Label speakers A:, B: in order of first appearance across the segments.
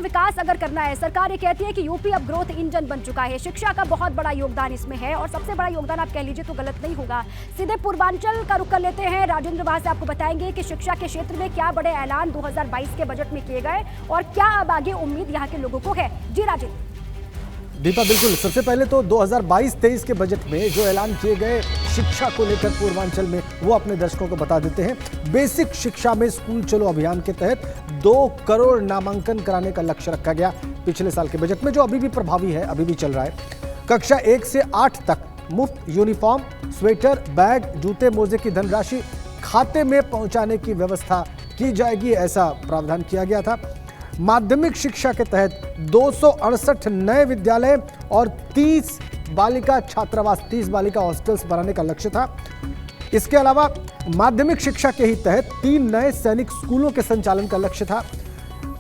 A: विकास अगर करना है, सरकार ये कहती है कि यूपी अब ग्रोथ इंजन बन चुका है, शिक्षा का बहुत बड़ा योगदान इसमें है और सबसे बड़ा योगदान आप कह लीजिए तो गलत नहीं होगा। सीधे पूर्वांचल का रुख कर लेते हैं। राजेंद्र वहां से आपको बताएंगे कि शिक्षा के क्षेत्र में क्या बड़े ऐलान 2022 के बजट में किए गए और क्या अब आगे उम्मीद यहाँ के लोगों को है। जी राजेंद्र।
B: दीपा, बिल्कुल। सबसे पहले तो 2022-23 के बजट में जो ऐलान किए गए शिक्षा को लेकर पूर्वांचल में, वो अपने दर्शकों को बता देते हैं। बेसिक शिक्षा में स्कूल चलो अभियान के तहत 2 करोड़ नामांकन कराने का लक्ष्य रखा गया पिछले साल के बजट में, जो अभी भी प्रभावी है, अभी भी चल रहा है। कक्षा 1 से 8 तक मुफ्त यूनिफॉर्म, स्वेटर, बैग, जूते, मोजे की धनराशि खाते में पहुंचाने की व्यवस्था की जाएगी, ऐसा प्रावधान किया गया था। माध्यमिक शिक्षा के तहत 268 नए विद्यालय और 30 बालिका छात्रावास, 30 बालिका हॉस्टल्स बनाने का लक्ष्य था। इसके अलावा माध्यमिक शिक्षा के ही तहत 3 नए सैनिक स्कूलों के संचालन का लक्ष्य था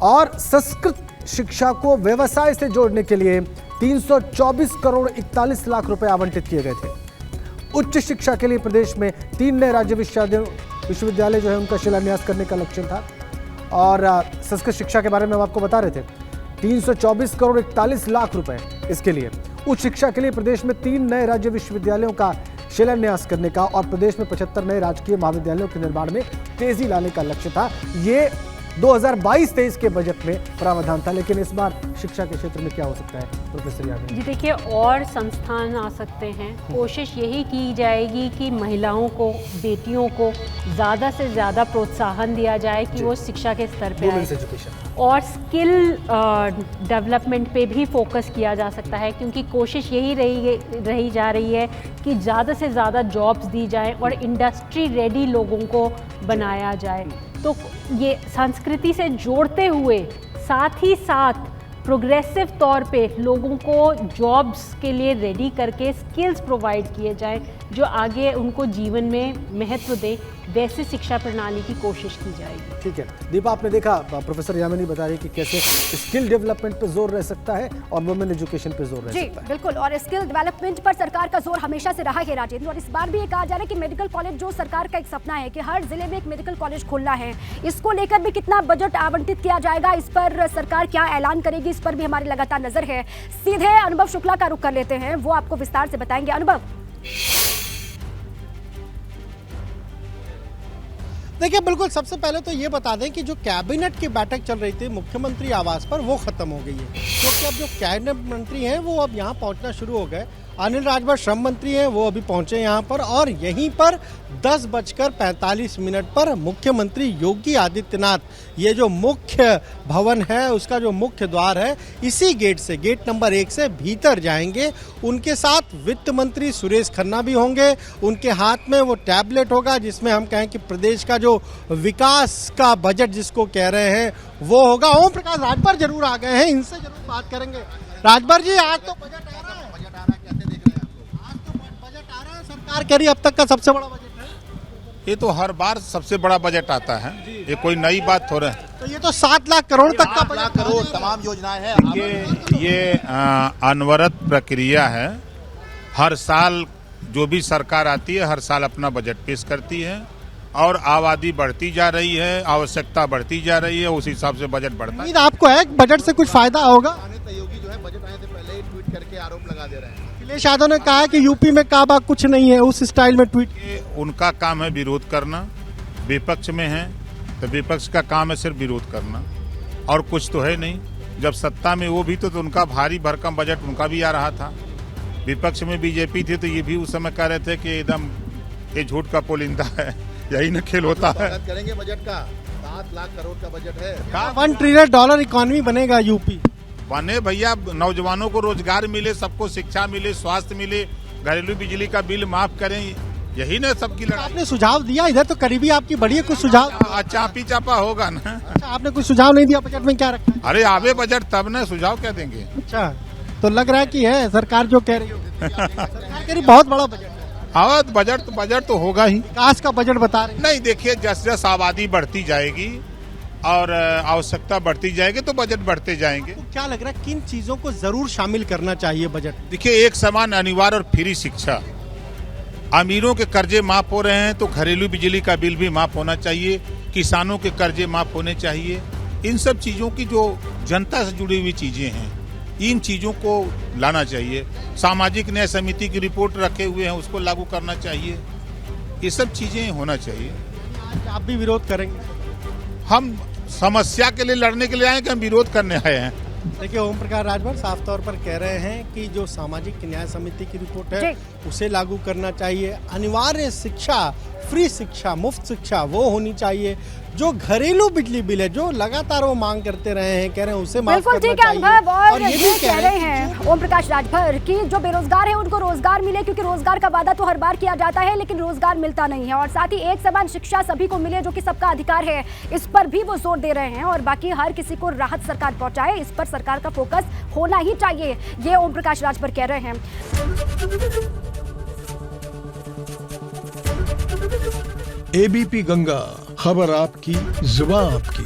B: और संस्कृत शिक्षा को व्यवसाय से जोड़ने के लिए 324 करोड़ 41 लाख रुपए आवंटित किए गए थे। उच्च शिक्षा के लिए प्रदेश में 3 नए राज्य विश्वविद्यालय जो है उनका शिलान्यास करने का लक्ष्य था। और संस्कृत शिक्षा के बारे में हम आपको बता रहे थे, 324 करोड़ 41 लाख रुपए इसके लिए। उच्च शिक्षा के लिए प्रदेश में 3 नए राज्य विश्वविद्यालयों का शिलान्यास करने का और प्रदेश में 75 नए राजकीय महाविद्यालयों के निर्माण में तेजी लाने का लक्ष्य था। ये 2022-23 के बजट में प्रावधान था। लेकिन इस बार शिक्षा के क्षेत्र में क्या हो सकता है प्रोफेसर यादव
C: जी? देखिए, और संस्थान आ सकते हैं। कोशिश यही की जाएगी कि महिलाओं को, बेटियों को ज़्यादा से ज़्यादा प्रोत्साहन दिया जाए कि वो शिक्षा के स्तर पे आए और स्किल डेवलपमेंट पे भी फोकस किया जा सकता है, क्योंकि कोशिश यही रही जा रही है कि ज़्यादा से ज़्यादा जॉब्स दी जाएं और इंडस्ट्री रेडी लोगों को बनाया जाए। तो ये संस्कृति से जोड़ते हुए साथ ही साथ प्रोग्रेसिव तौर पे लोगों को जॉब्स के लिए रेडी करके स्किल्स प्रोवाइड किए जाएं जो आगे उनको जीवन में महत्व दे, वैसे शिक्षा प्रणाली की कोशिश की जाएगी।
B: ठीक है दीपा, आपने देखा प्रोफेसर यामिनी बता रही कि कैसे स्किल डेवलपमेंट पे जोर रह सकता है और वुमेन एजुकेशन पे जोर रह सकता है।
A: बिल्कुल, और स्किल डेवलपमेंट पर सरकार का जोर हमेशा से रहा है राजेंद्र। और इस बार भी ये कहा जा रहा है कि मेडिकल कॉलेज, जो सरकार का एक सपना है कि हर जिले में एक मेडिकल कॉलेज खोलना है, इसको लेकर भी कितना बजट आवंटित किया जाएगा, इस पर सरकार क्या ऐलान करेगी, इस पर भी हमारी लगातार नजर है। सीधे अनुभव शुक्ला का रुख कर लेते हैं, वो आपको विस्तार से बताएंगे। अनुभव।
D: देखिए, बिल्कुल, सबसे पहले तो ये बता दें कि जो कैबिनेट की बैठक चल रही थी मुख्यमंत्री आवास पर, वो खत्म हो गई है, क्योंकि अब जो कैबिनेट मंत्री हैं वो अब यहाँ पहुँचना शुरू हो गए। अनिल राजभर श्रम मंत्री हैं, वो अभी पहुंचे यहाँ पर और यहीं पर 10:45 पर मुख्यमंत्री योगी आदित्यनाथ, ये जो मुख्य भवन है उसका जो मुख्य द्वार है, इसी गेट से, गेट नंबर 1 से भीतर जाएंगे। उनके साथ वित्त मंत्री सुरेश खन्ना भी होंगे। उनके हाथ में वो टैबलेट होगा जिसमें हम कहें कि प्रदेश का जो विकास का बजट जिसको कह रहे हैं वो होगा। ओम प्रकाश राजभर जरूर आ गए हैं, इनसे जरूर बात करेंगे। राजभर जी, आज तो बजट आ रहा है, सरकार कह रही अब तक का सबसे बड़ा बजट है।
E: ये तो हर बार सबसे बड़ा बजट आता है, ये कोई नई बात थोड़ा है।
D: तो ये तो 7 लाख करोड़ तक का बजट,
E: करोड़ तमाम योजनाएं हैं। ये अनवरत प्रक्रिया है। हर साल जो भी सरकार आती है हर साल अपना बजट पेश करती है और आबादी बढ़ती जा रही है, आवश्यकता बढ़ती जा रही है, उस हिसाब से बजट बढ़ता है।
D: आपको है बजट से कुछ फायदा होगा?
E: योगी जो है बजट आने से पहले ही ट्वीट करके आरोप लगा दे रहे हैं।
D: अखिलेश यादव ने कहा कि यूपी में काबा कुछ नहीं है, उस स्टाइल में ट्वीट।
E: उनका काम है विरोध करना, विपक्ष में है तो विपक्ष का काम है सिर्फ विरोध करना और कुछ तो है नहीं। जब सत्ता में वो भी तो उनका भारी भरकम बजट उनका भी आ रहा था। विपक्ष में बीजेपी थी तो ये भी उस समय कह रहे थे कि एकदम ये झूठ का पुलिंदा है, यही न खेल होता है।
F: करेंगे बजट का 7 लाख करोड़ का बजट है।
D: $1 ट्रिलियन इकोनॉमी बनेगा यूपी।
E: बने भैया, नौजवानों को रोजगार मिले, सबको शिक्षा मिले, स्वास्थ्य मिले, घरेलू बिजली का बिल माफ करें, यही ना सबकी लड़ाई।
D: आपने सुझाव दिया, इधर तो करीबी आपकी बड़ी है, कुछ सुझाव?
E: चापी चापा होगा ना।
D: अच्छा, आपने कुछ सुझाव नहीं दिया, बजट में क्या रखा?
E: अरे आवे बजट तब ना, सुझाव क्या देंगे?
D: अच्छा, तो लग रहा है कि है सरकार जो कह रही हो। सरकार कह रही बहुत बड़ा बजट है।
E: हाँ, बजट तो होगा ही।
D: विकास का बजट बता रहे
E: नहीं, देखिए जैसे जैसे आबादी बढ़ती जाएगी और आवश्यकता बढ़ती जाएगी तो बजट बढ़ते जाएंगे।
D: तो क्या लग रहा है किन चीजों को जरूर शामिल करना चाहिए बजट?
E: देखिए, एक समान, अनिवार्य और फ्री शिक्षा, अमीरों के कर्जे माफ हो रहे हैं तो घरेलू बिजली का बिल भी माफ होना चाहिए, किसानों के कर्जे माफ होने चाहिए। इन सब चीज़ों की जो जनता से जुड़ी हुई चीज़ें हैं, इन चीज़ों को लाना चाहिए। सामाजिक न्याय समिति की रिपोर्ट रखे हुए हैं, उसको लागू करना चाहिए। ये सब चीज़ें होना चाहिए।
D: आज आप भी विरोध करेंगे?
E: हम समस्या के लिए लड़ने के लिए आए कि हम विरोध करने आए हैं?
D: देखिए, ओम प्रकाश राजभर साफ तौर पर कह रहे हैं कि जो सामाजिक न्याय समिति की रिपोर्ट है उसे लागू करना चाहिए। अनिवार्य शिक्षा, फ्री शिक्षा, मुफ्त शिक्षा वो होनी चाहिए। जो घरेलू बिजली बिल है, जो लगातार वो मांग करते रहे हैं, कह रहे हैं उसे माफ
A: बिल्कुल
D: करना
A: ठीक है अनुभव। और
D: ये
A: ये कह रहे हैं ओम प्रकाश राजभर कि जो बेरोजगार है उनको रोजगार मिले, क्योंकि रोजगार का वादा तो हर बार किया जाता है लेकिन रोजगार मिलता नहीं है। और साथ ही एक समान शिक्षा सभी को मिले, जो कि सबका अधिकार है, इस पर भी वो जोर दे रहे हैं। और बाकी हर किसी को राहत सरकार पहुंचाए, इस पर सरकार का फोकस होना ही चाहिए, ये ओम प्रकाश राजभर कह रहे हैं।
G: एबीपी गंगा, खबर आपकी, जुबान आपकी।